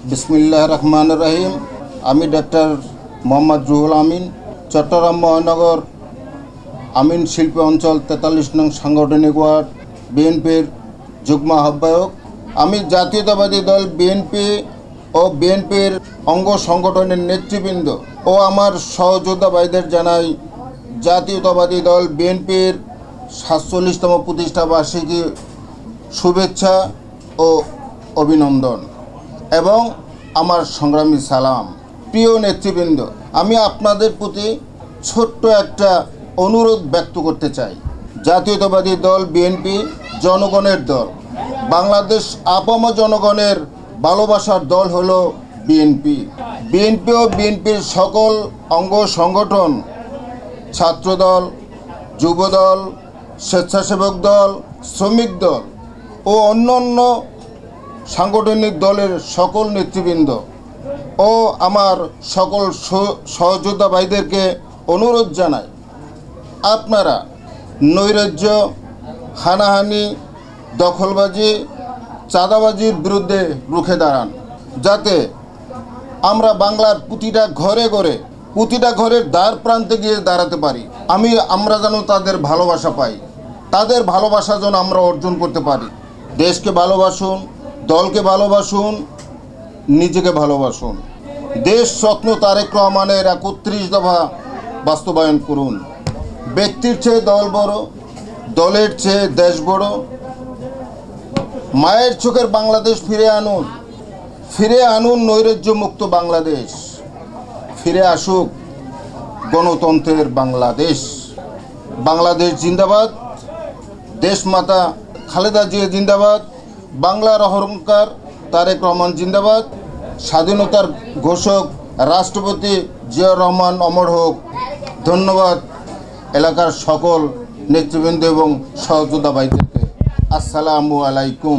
बिस्मिल्लाह रहमान रहीम। आमी डॉक्टर मोहम्मद रुहुल आमीन चट्टग्राम महानगर आमीन शिल्पी अंचल 43 नং सांगठनिक वार्ड বিএনপির যুগ্ম আহ্বায়ক। আমি জাতীয়তাবাদী দল বিএনপি ও বিএনপির অঙ্গ সংগঠনের নেতৃবৃন্দ ও আমার সহযোদ্ধা ভাইদের জানাই জাতীয়তাবাদী দল বিএনপির ৪৭তম প্রতিষ্ঠা বার্ষিকী শুভেচ্ছা ও অভিনন্দন এবং আমার সংগ্রামী সালাম। প্রিয় নেতৃবৃন্দ, আমি আপনাদের প্রতি ছোট্ট একটা অনুরোধ ব্যক্ত করতে চাই। জাতীয়তাবাদী দল বিএনপি জনগণের দল। বাংলাদেশ আপামর জনগণের ভালোবাসার দল হলো বিএনপি। বিএনপি ও বিএনপির সকল অঙ্গ সংগঠন, ছাত্রদল, যুবদল, স্বেচ্ছাসেবক দল, শ্রমিক দল ও অন্যান্য সাংগঠনিক দলের সকল নেতৃবৃন্দ ও আমার সকল সহযোদ্ধা ভাইদেরকে অনুরোধ জানাই, আপনারা নৈরাজ্য, হানাহানি, দখলবাজি, চাঁদাবাজির বিরুদ্ধে রুখে দাঁড়ান, যাতে আমরা বাংলার প্রতিটা ঘরের দ্বার প্রান্তে গিয়ে দাঁড়াতে পারি। আমরা যেন তাদের ভালোবাসা পাই, তাদের ভালোবাসা যেন আমরা অর্জন করতে পারি। দেশকে ভালোবাসুন, দলকে ভালোবাসুন, নিজেকে ভালোবাসুন। দেশ স্বপ্ন তারেক রহমানের ৩১ দফা বাস্তবায়ন করুন। ব্যক্তির চেয়ে দল বড়, দলের চেয়ে দেশ বড়। মায়ের চোখের বাংলাদেশ ফিরে আনুন নৈরাজ্য মুক্ত বাংলাদেশ। ফিরে আসুক গণতন্ত্রের বাংলাদেশ। বাংলাদেশ জিন্দাবাদ। দেশমাতা খালেদা জিয়া জিন্দাবাদ। বাংলার অহংকার তারেক রহমান জিন্দাবাদ। স্বাধীনতার ঘোষক রাষ্ট্রপতি জিয়াউর রহমান অমর হোক। ধন্যবাদ এলাকার সকল নেতৃবৃন্দ এবং সহযোদ্ধা ভাইদেরকে। আসসালামু আলাইকুম।